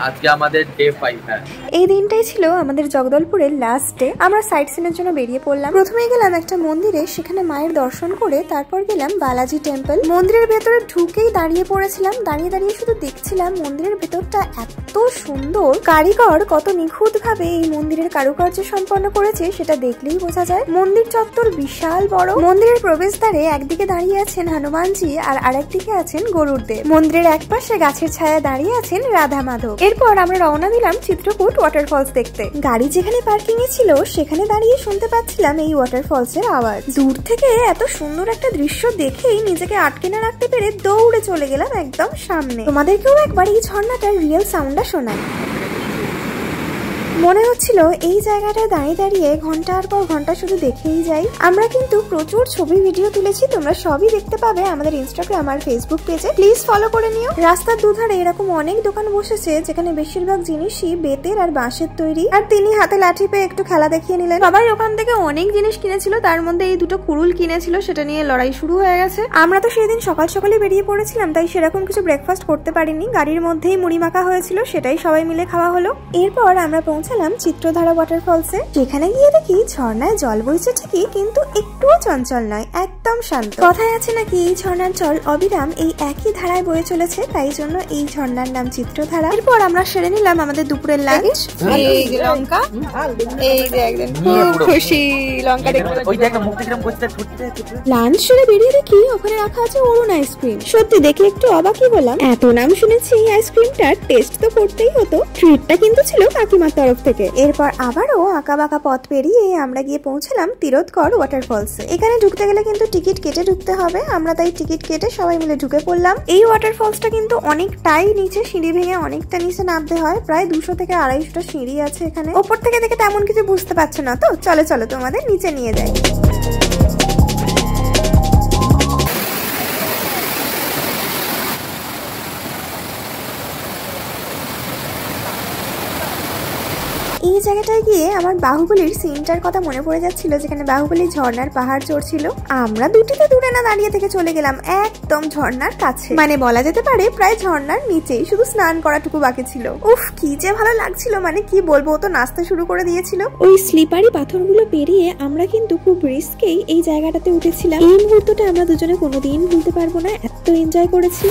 আজকে আমাদের ডে 5। হ্যাঁ, এই দিনটাই ছিল আমাদের জগদলপুরের লাস্ট ডে। আমরা সাইট সিনের জন্য বেরিয়ে পড়লাম। প্রথমে গেলাম একটা মন্দিরে, সেখানে মায়ের দর্শন করে তারপর গেলাম বালাজি টেম্পল। মন্দিরের ভেতরে ঢুকেই দাঁড়িয়ে পড়েছিলাম। দাঁড়িয়ে দাঁড়িয়ে শুধু দেখছিলাম মন্দিরের ভেতরটা এত সুন্দর। কারিগর কত নিখুঁত ভাবে এই মন্দিরের কারুকার্য সম্পন্ন করেছে সেটা দেখলেই বোঝা যায়। মন্দির চত্বর বিশাল বড়। মন্দিরের প্রবেশদ্বারে একদিকে দাঁড়িয়ে আছেন হনুমানজি আর আরেকদিকে আছেন গরুড়দেব। মন্দিরের এক পাশে গাছের ছায়া দাঁড়িয়ে আছেন রাধা মাধব। এরপর আমরা রওনা দিলাম চিত্রকূট ওয়াটারফলস দেখতে। গাড়ি যেখানে পার্কিং এ ছিল সেখানে দাঁড়িয়ে শুনতে পাচ্ছিলাম এই ওয়াটারফলস এর আওয়াজ। দূর থেকে এত সুন্দর একটা দৃশ্য দেখেই নিজেকে আটকে না রাখতে পেরে দৌড়ে চলে গেলাম একদম সামনে। তোমাদেরকেও একবার এই ঝর্ণাটার রিয়েল সাউন্ডটা শোনাই। মনে হচ্ছিল এই জায়গাটায় দাঁড়িয়ে দাঁড়িয়ে ঘন্টার পর ঘন্টা শুধু দেখেই যাই। আমরা কিন্তু প্রচুর ছবি ভিডিও তুলেছি, তোমরা সবই দেখতে পাবে আমাদের ইনস্টাগ্রাম আর ফেসবুক পেজে। প্লিজ ফলো করে নিও। রাস্তার দুধারে এরকম অনেক দোকান বসেছে যেখানে বেশিরভাগ জিনিসই বেতের আর বাঁশের তৈরি। আর তিনি হাতে লাঠি পেয়ে একটু খেলা দেখিয়ে নিলেন। সবাই ওখান থেকে অনেক জিনিস কিনেছিল, তার মধ্যে এই দুটো কুড়ুল কিনেছিল, সেটা নিয়ে লড়াই শুরু হয়ে গেছে। আমরা তো সেদিন সকাল সকালে বেরিয়ে পড়েছিলাম, তাই সেরকম কিছু ব্রেকফাস্ট করতে পারিনি। গাড়ির মধ্যেই মুড়ি মাখা হয়েছিল, সেটাই সবাই মিলে খাওয়া হলো। এরপর আমরা পৌঁছালাম চিত্রধারা ওয়াটারফলসে। যেখানে গিয়ে দেখি ঝর্ণায় জল বইছে ঠিকই, কিন্তু একটুও চঞ্চল নয়, একদম শান্ত। কথায় আছে নাকি এই ঝর্ণার জল অবিরাম এই একই ধারায় বয়ে চলেছে, তাই জন্য এই ঝর্ণার নাম চিত্রধারা। এরপর আমরা সেরে নিলাম আমাদের দুপুরের লাঞ্চ। এই যে লঙ্কা, এই যে একদম খুব খুশি লঙ্কা দেখে লাঞ্চ সেরে বেরিয়ে দেখি ওখানে রাখা আছে অরুণ আইসক্রিম। সত্যি দেখে একটু অবাকই হলাম। এত নাম শুনেছি এই আইসক্রিমটার, টেস্ট তো করতেই হতো। ট্রিটটা কিন্তু ছিল কাকিমার তরফ থেকে। এরপর আবারও আঁকা বাঁকা পথ পেরিয়ে আমরা গিয়ে পৌঁছলাম তিরোৎকর ওয়াটারফলসে। এখানে ঢুকতে গেলে কিন্তু টিকিট কেটে ঢুকতে হবে। আমরা তাই টিকিট কেটে সবাই মিলে ঢুকে পড়লাম। এই ওয়াটারফলসটা কিন্তু অনেকটাই নিচে, সিঁড়ি ভেঙে অনেকটা নিচে নামতে হয়। প্রায় 200 থেকে 250টা সিঁড়ি আছে এখানে। ওপর থেকে দেখে তেমন কিছু বুঝতে পারছো না তো, চলো চলো তোমাদের নিচে নিয়ে যাই। এই জায়গাটায় গিয়ে আমার বাহুবলীর সিনটার কথা মনে পড়ে যাচ্ছিল, যেখানে বাহুবলী ঝর্ণার পাহাড় চড়ছিল। আমরা দুটিতে দূরে না দাঁড়িয়ে থেকে চলে গেলাম একদম ঝর্ণার কাছে, মানে বলা যেতে পারে প্রায় ঝর্ণার নিচেই, শুধু স্নান করাটুকু বাকি ছিল। উফ, কি যে ভালো লাগছিল, মানে কি বলবো, ও তো নাচতে শুরু করে দিয়েছিল। ওই স্লিপারি পাথরগুলো পেরিয়ে আমরা কিন্তু খুব রিস্কেই এই জায়গাটাতে উঠেছিলাম। এই মুহূর্তটা আমরা দুজনে কোনোদিন ভুলতে পারবো না, এত এনজয় করেছি।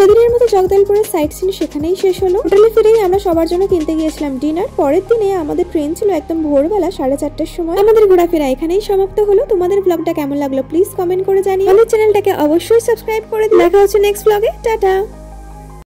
সেদিনের মতো জগদলপুরের সাইট সিন সেখানেই শেষ হলো। হোটেলে ফিরেই আমরা সবার জন্য কিনতে গিয়েছিলাম ডিনার। পরের দিনে আমাদের ট্রেন ছিল একদম ভোরবেলা 4:30টার সময়। আমাদের ঘোরাফেরা এখানেই সমাপ্ত হলো। তোমাদের ব্লগটা কেমন লাগলো প্লিজ কমেন্ট করে জানিও। আমাদের চ্যানেলটাকে অবশ্যই সাবস্ক্রাইব করে দিও। দেখা হচ্ছে নেক্সট ব্লগে। টাটা।